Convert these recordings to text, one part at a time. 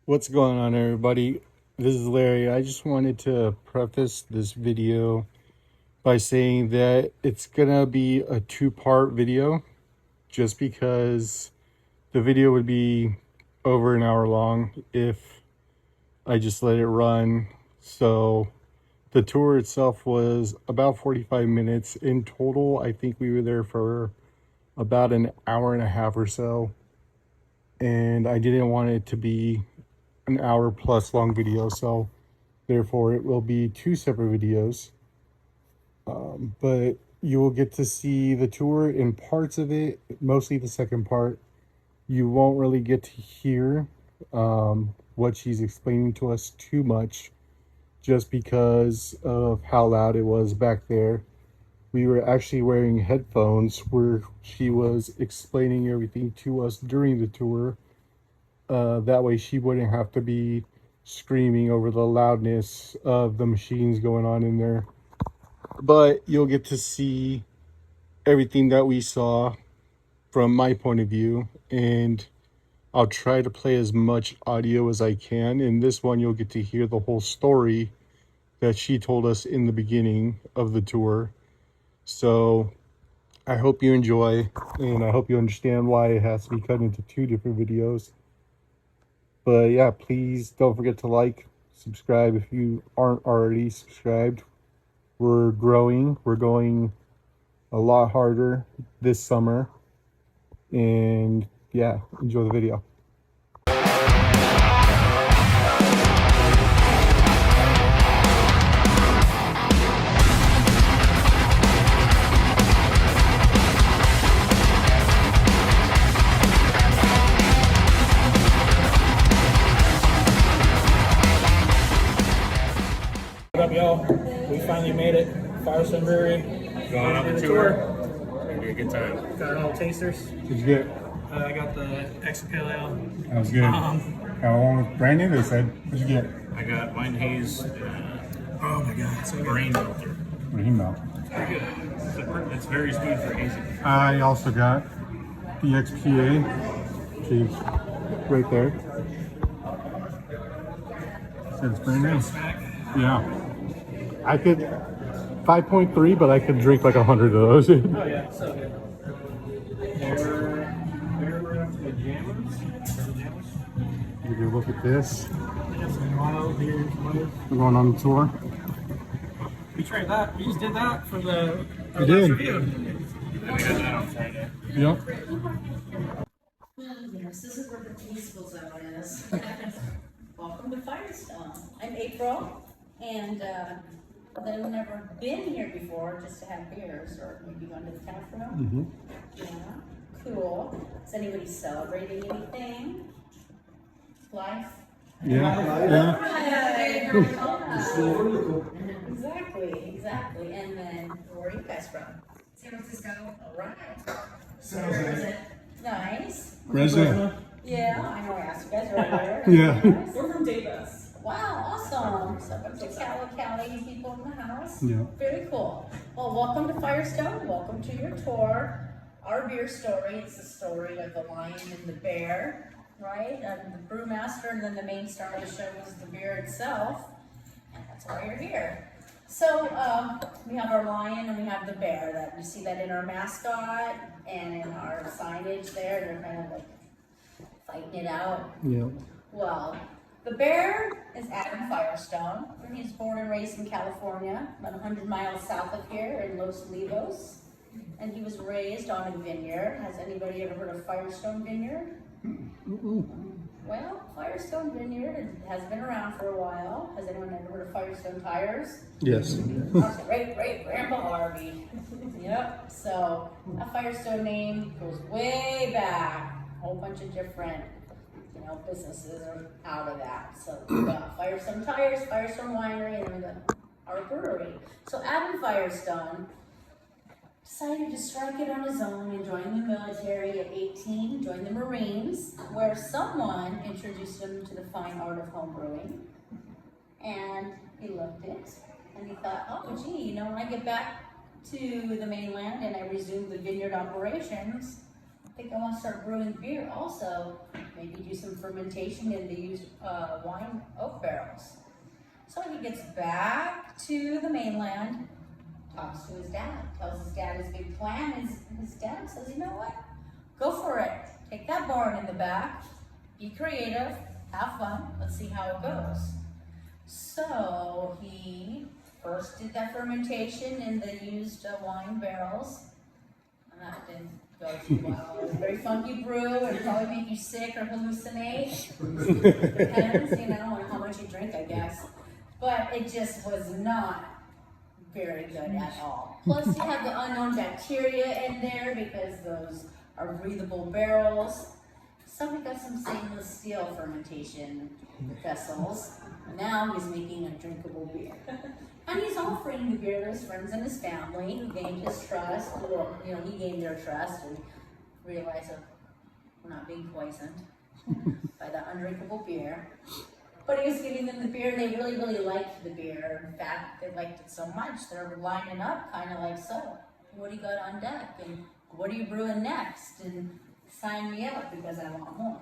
What's going on, everybody? This is Larry. I just wanted to preface this video by saying that it's gonna be a two-part video just because the video would be over an hour long if I just let it run. So the tour itself was about 45 minutes in total. I think we were there for about an hour and a half or so, and I didn't want it to be an hour plus long video, so therefore it will be two separate videos. But you will get to see the tour in parts of it, mostly the second part. You won't really get to hear what she's explaining to us too much, just because of how loud it was back there. We were actually wearing headphones where she was explaining everything to us during the tour. That way she wouldn't have to be screaming over the loudness of the machines going on in there. But you'll get to see everything that we saw from my point of view, and I'll try to play as much audio as I can. In this one, you'll get to hear the whole story that she told us in the beginning of the tour. So I hope you enjoy, and I hope you understand why it has to be cut into two different videos. But yeah, please don't forget to like, subscribe if you aren't already subscribed. We're growing. We're going a lot harder this summer. And yeah, enjoy the video. What up, y'all? We finally made it. Firestone Brewery. Going on the tour. Gonna be a good time. Got all tasters. What'd you get? I got the Extra Pale Ale. That was good. How long? Brand new, they said. What'd you get? I got Wine Haze Oh my god, so good. Brain Melter. Rain Melt. It's pretty good. It's very smooth for hazy. I also got the XPA. She's right there. Said it's brand new. Smack. Yeah. I could 5.3, but I could drink like 100 of those. Oh yeah, so good. They're pajamas. Take a look at this. They have some wild beer. We're going on the tour. We tried that. We just did that for the We did. review. And we got that on Friday. Yep. Yes, this is where the peaceful zone is. Welcome to Firestone. I'm April, and I've never been here before just to have beers, or maybe gone to the tap room. Yeah, cool. Is anybody celebrating anything? Life? Yeah. Exactly. And then, where are you guys from? San Francisco. All right. Where is it? Nice. Resident. Yeah, I know I asked you guys earlier. Yeah. Nice. We're from Davis. Wow, awesome. So bunch of Cali people in the house. Yeah. Very cool. Well, welcome to Firestone. Welcome to your tour. Our beer story is the story of the lion and the bear, right? And the brewmaster, and then the main star of the show is the beer itself. And that's why you're here. So we have our lion and we have the bear. That you see that in our mascot and in our signage there. They're kind of like fighting it out. Yeah. Well, the bear is Adam Firestone. He was born and raised in California, about 100 miles south of here in Los Olivos. And he was raised on a vineyard. Has anybody ever heard of Firestone Vineyard? Well, Firestone Vineyard has been around for a while. Has anyone ever heard of Firestone Tires? Yes. Great Grandpa Harvey. Yep. So that Firestone name goes way back. A whole bunch of different, businesses are out of that. So we got Firestone Tires, Firestone Winery, and then we got our brewery. So Adam Firestone decided to strike it on his own and join the military at 18, joined the Marines, where someone introduced him to the fine art of home brewing. And he loved it. And he thought, oh gee, when I get back to the mainland and I resume the vineyard operations, I think I want to start brewing beer also. maybe do some fermentation in the used wine oak barrels. So he gets back to the mainland, talks to his dad, tells his dad his big plan, and his dad says, you know what? Go for it. Take that barn in the back, be creative, have fun, let's see how it goes. So he first did that fermentation in the used wine barrels, and that didn't go too well. It was a very funky brew, and probably make you sick or hallucinate. Depends, on how much you drink, I guess. But it just was not very good at all. Plus you have the unknown bacteria in there because those are breathable barrels. So we got some stainless steel fermentation vessels. Now he's making a drinkable beer. And he's offering the beer to his friends and his family who gained his trust, or he gained their trust and realized that we're not being poisoned by the undrinkable beer. But he was giving them the beer, and they really, really liked the beer. In fact, they liked it so much, they're lining up, kind of like, so, what do you got on deck? And what are you brewing next? And sign me up because I want more.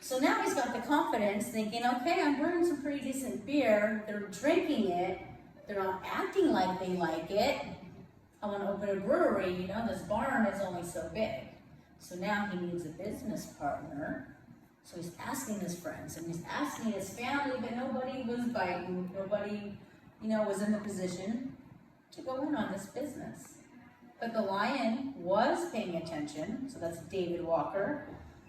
So now he's got the confidence, thinking, okay, I'm brewing some pretty decent beer. They're drinking it. They're not acting like they like it. I want to open a brewery. This barn is only so big. So now he needs a business partner. So he's asking his friends and he's asking his family, but nobody was biting. Nobody, was in the position to go in on this business. But the lion was paying attention. So that's David Walker.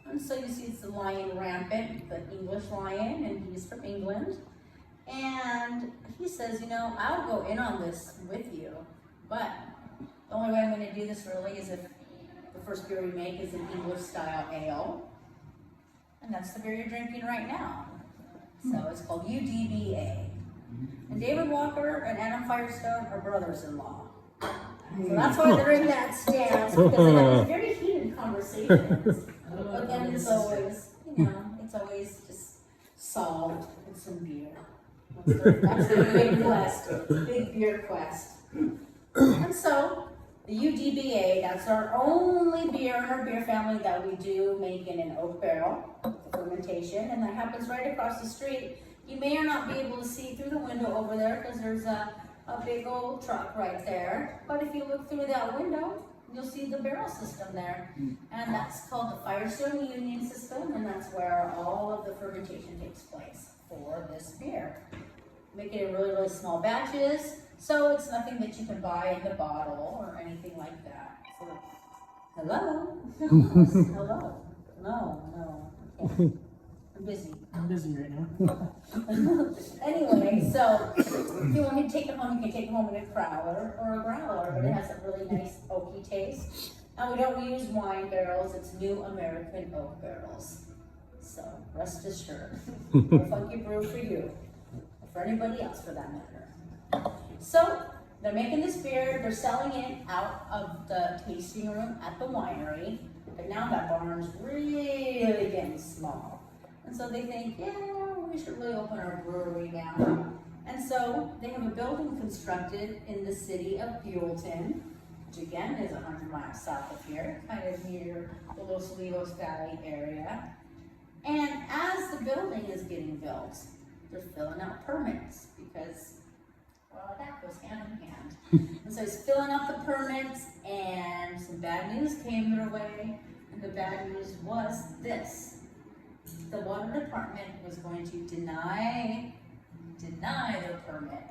And so you see it's the lion rampant, the English lion, and he's from England. And he says, I'll go in on this with you, but the only way I'm going to do this really is if the first beer we make is an English style ale. And that's the beer you're drinking right now. So it's called UDBA. And David Walker and Adam Firestone are brothers-in-law. So that's why they're in that stance, because they have these very heated conversations. But then it's always, it's always just solved with some beer. That's the big quest, big beer quest. And so, the UDBA, that's our only beer in our beer family that we do make in an oak barrel, fermentation, and that happens right across the street. You may or not be able to see through the window over there because there's a big old truck right there. But if you look through that window, you'll see the barrel system there. And that's called the Firestone Union system, and that's where all of the fermentation takes place for this beer. Make it in really, really small batches, so it's nothing that you can buy in the bottle or anything like that. So, hello? Hello? No. Okay. I'm busy. I'm busy right now. Anyway, so if you want me to take it home, you can take it home in a crowler or a growler, but it has a really nice oaky taste. And we don't use wine barrels, it's new American oak barrels. So rest assured, a funky brew for you, or for anybody else for that matter. So they're making this beer, they're selling it out of the tasting room at the winery, but now that barn's really getting small. And so they think, yeah, we should really open our brewery now. And so they have a building constructed in the city of Buellton, which again is 100 miles south of here, kind of near the Los Olivos Valley area. And as the building is getting built, they're filling out permits because, well, that goes hand in hand. And so he's filling out the permits, and some bad news came their way. And the bad news was this. The water department was going to deny their permit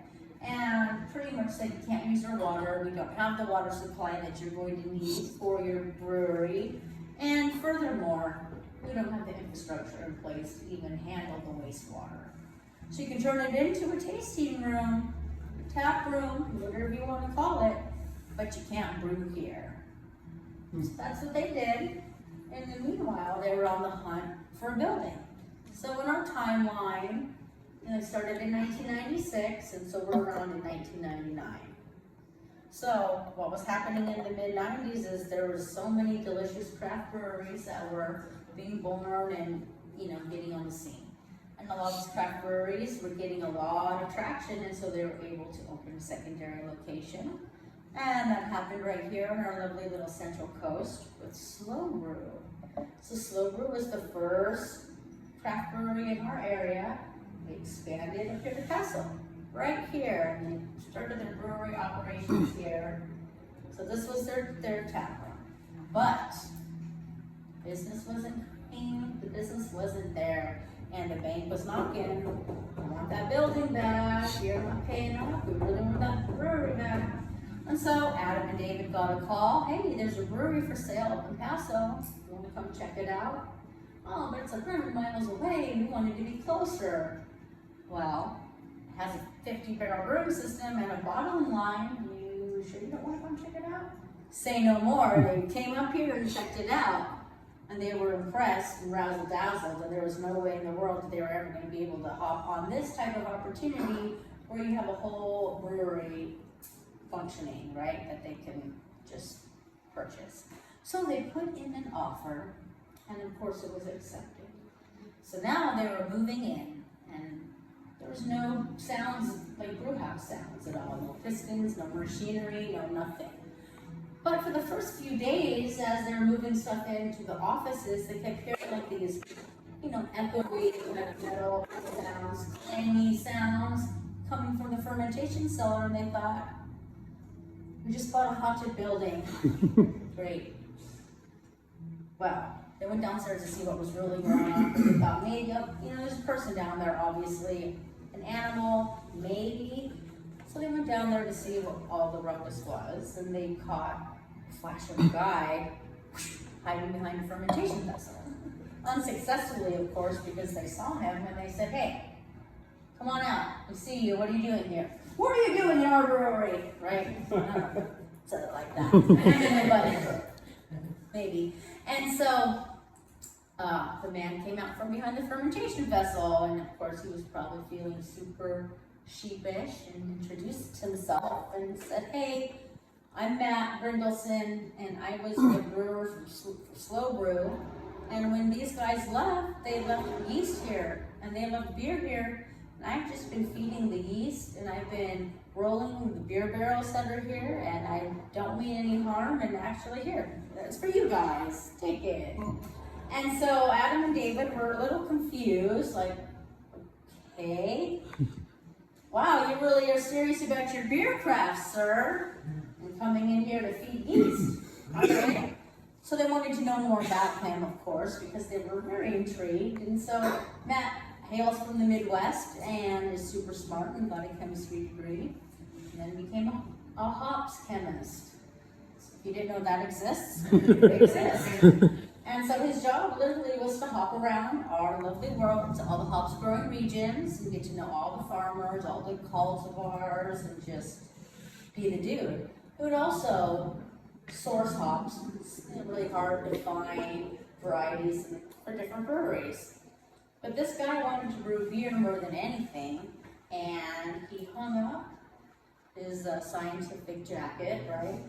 and pretty much said you can't use our water, we don't have the water supply that you're going to need for your brewery, and furthermore, we don't have the infrastructure in place to even handle the wastewater. So you can turn it into a tasting room, a tap room, whatever you want to call it, but you can't brew here. So that's what they did. In the meanwhile, they were on the hunt for a building. So in our timeline, it started in 1996, and so we're around in 1999. So what was happening in the mid-90s is there were so many delicious craft breweries that were being born and getting on the scene. And a lot of these craft breweries were getting a lot of traction, and so they were able to open a secondary location. And that happened right here on our lovely little Central Coast with Slow Brew. So Slow Brew was the first craft brewery in our area. They expanded up here to Castle, right here, and they started their brewery operations here. So this was their tap room. But business wasn't coming, the business wasn't there, and the bank was knocking. We want that building back, you're not paying off, we really want that brewery back. And so Adam and David got a call, hey, there's a brewery for sale up in Paso, you wanna come check it out? Oh, but it's 100 miles away, we wanted to be closer. Well, it has a 50-barrel brewing system and a bottling line, you sure you don't wanna come check it out? Say no more, they came up here and checked it out. And they were impressed and razzle-dazzled, and there was no way in the world that they were ever going to be able to hop on this type of opportunity where you have a whole brewery functioning, right, that they can just purchase. So they put in an offer, and of course it was accepted. So now they were moving in, and there was no sounds like brew house sounds at all. No pistons, no machinery, no nothing. But for the first few days, as they were moving stuff into the offices, they kept hearing like these, echoey kind of metal sounds, clangy sounds coming from the fermentation cellar, and they thought, we just bought a haunted building. Great. Well, they went downstairs to see what was really going on. They thought maybe, there's a person down there, obviously, an animal, maybe. So they went down there to see what all the ruckus was, and they caught a flash of a guy hiding behind a fermentation vessel. Unsuccessfully, of course, because they saw him and they said, hey, come on out, we see you, what are you doing here? What are you doing in our brewery, right? Said it like that, but maybe. And so the man came out from behind the fermentation vessel, and of course he was probably feeling super sheepish, and introduced himself and said, hey, I'm Matt Grindelson, and I was the brewer for Slow Brew, and when these guys left, they left yeast here, and they left beer here, and I've just been feeding the yeast, and I've been rolling the beer barrels that are here, and I don't mean any harm, and actually here, that's for you guys, take it. And so Adam and David were a little confused, like, okay, wow, you really are serious about your beer craft, sir, and coming in here to feed yeast. Okay. So they wanted to know more about him, of course, because they were very intrigued. And so Matt hails from the Midwest and is super smart and got a chemistry degree, and then became a hops chemist. So if you didn't know that exists, it exists. And so his job literally was to hop around our lovely world to all the hops growing regions and get to know all the farmers, all the cultivars, and just be the dude. He would also source hops. It's really hard to find varieties for different breweries. But this guy wanted to brew beer more than anything, and he hung up his scientific jacket, right?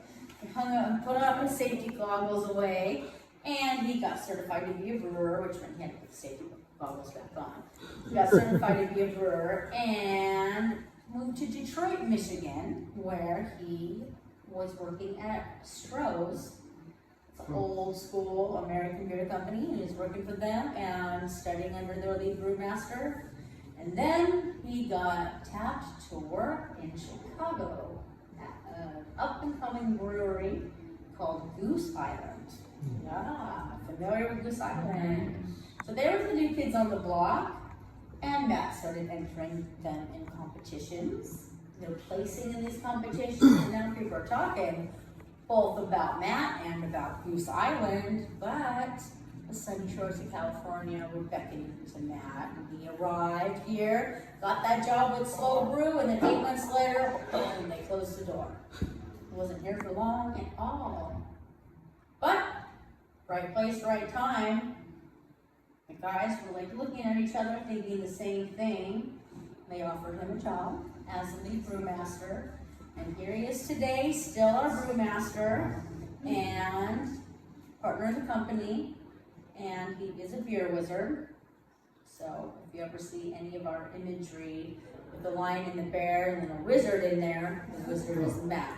He hung up and put up his safety goggles away, and he got certified to be a brewer, which meant he had to put the safety goggles back on. He got certified to be a brewer and moved to Detroit, Michigan, where he was working at Stroh's. It's an old school American beer company, and he was working for them and studying under their lead brewmaster. And then he got tapped to work in Chicago at an up-and-coming brewery called Goose Island. Yeah, familiar with Goose Island. So they were the new kids on the block, and Matt started entering them in competitions. They were placing in these competitions, and now people are talking both about Matt and about Goose Island, but the sunny shores of California were beckoning to Matt, and he arrived here, got that job with Slow Brew, and then 8 months later, boom, they closed the door. He wasn't here for long at all. But right place, right time. The guys were like looking at each other, thinking the same thing. They offered him a job as the lead brewmaster, and here he is today, still our brewmaster and partner in the company, and he is a beer wizard. So if you ever see any of our imagery with the lion and the bear and then a wizard in there, the wizard is Matt.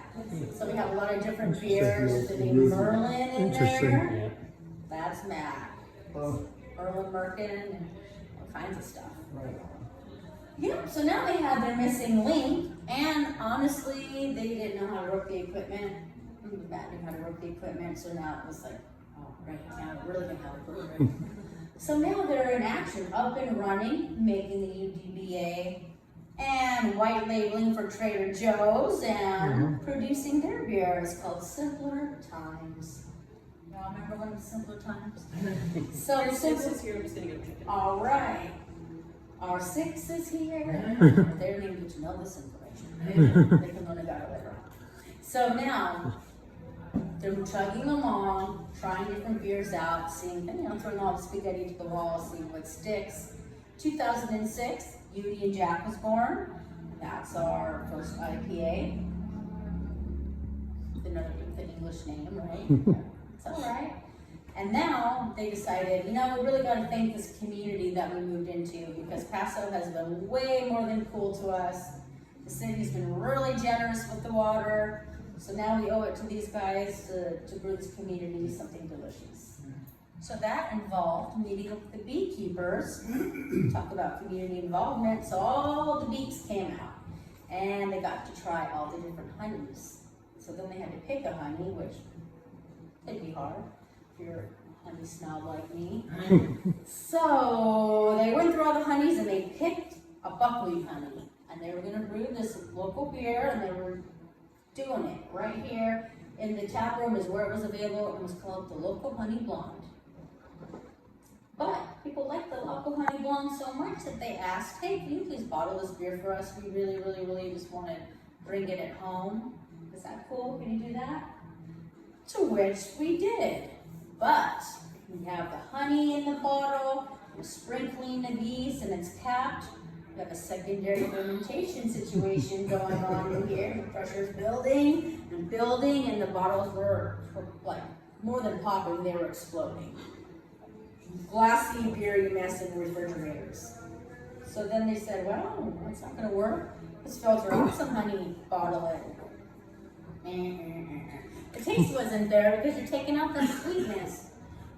So we have a lot of different beers with the name Merlin in there. That's Matt. Oh, Erlen Merkin, and all kinds of stuff. right. Yep, so now they had their missing link, and honestly, they didn't know how to work the equipment. Matt knew how to work the equipment, so now it was like, oh, right, now we're really gonna have a brewery. So now they're in action, up and running, making the UDBA, and white labeling for Trader Joe's, and producing their beer. It's called Simpler Times. Y'all remember when it was Simpler Times? So This here, I'm just gonna go check it out. all right. Our 6 is here. They don't even get to know this information. They can learn about it later on. So now, they're chugging along, trying different beers out, seeing, throwing all the spaghetti to the wall, seeing what sticks. 2006, Beauty and Jack was born. That's our first IPA. Another with an English name, right? It's all right. And now they decided, we really got to thank this community that we moved into, because Paso has been way more than cool to us. The city's been really generous with the water. So now we owe it to these guys to brew this community something delicious. So that involved meeting up with the beekeepers, talk about community involvement. So all the beaks came out, and they got to try all the different honeys. So then they had to pick a honey, which it'd be hard if you're a honey snob like me. So they went through all the honeys and they picked a buckwheat honey. And they were gonna brew this local beer, and they were doing it right here in the tap room is where it was available. It was called the Local Honey Blonde. But people liked the Local Honey Blonde so much that they asked, hey, can you please bottle this beer for us? We really, really, really just want to bring it at home. Is that cool? Can you do that? To which we did. But we have the honey in the bottle, we're sprinkling the yeast, and it's capped. We have a secondary fermentation situation going on in here. The pressure's building and building, and the bottles were like more than popping, they were exploding. Glassy, beery mess in refrigerators. So then they said, well, that's not gonna work. Let's filter out some honey, bottle it. The taste wasn't there because you're taking out the sweetness.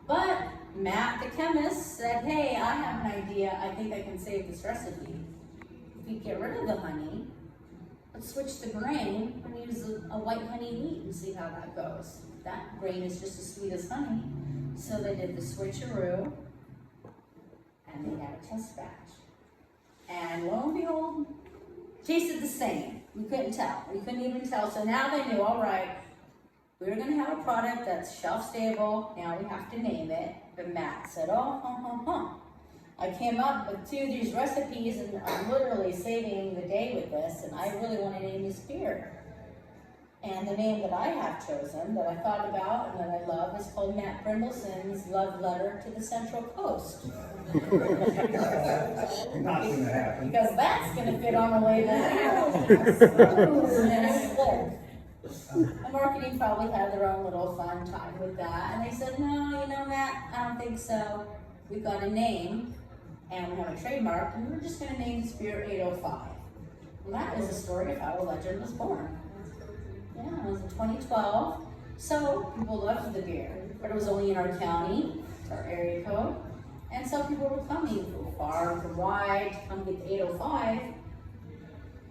But Matt, the chemist, said, hey, I have an idea. I think I can save this recipe. If we get rid of the honey, let's switch the grain and use a white honey wheat and see how that goes. That grain is just as sweet as honey. So they did the switcheroo, and they had a test batch. And lo and behold, tasted the same. We couldn't tell. We couldn't even tell. So now they knew, all right, we're going to have a product that's shelf stable. Now we have to name it. But Matt said, oh, I came up with 2 of these recipes, and I'm literally saving the day with this, and I really want to name this beer. And the name that I have chosen, that I thought about and that I love, is called Matt Brindleson's Love Letter to the Central Coast. Not gonna happen. Because that's going to fit on the way there. Smooth and slick. The marketing probably had their own little fun time with that. And they said, no, Matt, I don't think so. We got a name, and we have a trademark, and we're just going to name this beer 805. And that is the story of how a legend was born. Yeah, it was in 2012. So people loved the beer, but it was only in our county, our area code. And so people were coming from far and from wide to come get the 805.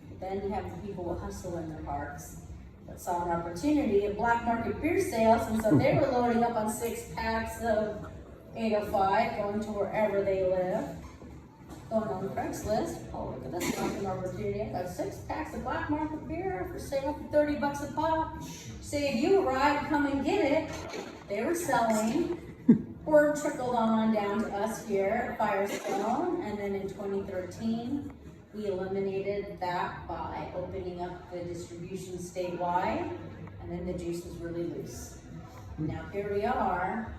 But then you have the people with hustle in their hearts that saw an opportunity at black market beer sales, and so they were loading up on 6 packs of 805, going to wherever they live. Going on Craigslist, oh look at this market opportunity. I got 6 packs of black market beer for sale for $30 a pop. Say if you arrive, come and get it. They were selling. Word trickled on down to us here at Firestone, and then in 2013, we eliminated that by opening up the distribution statewide, and then the juice was really loose. Now here we are,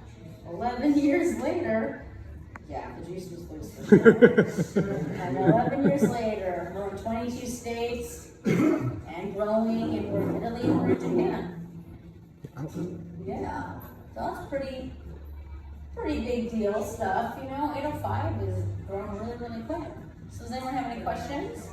11 years later. Yeah, the juice was loose for sure. And 11 years later, we're in 22 states and growing, and we're in Italy and we're in Japan. Yeah, so that's pretty big deal stuff. 805 is growing really, really quick. So does anyone have any questions?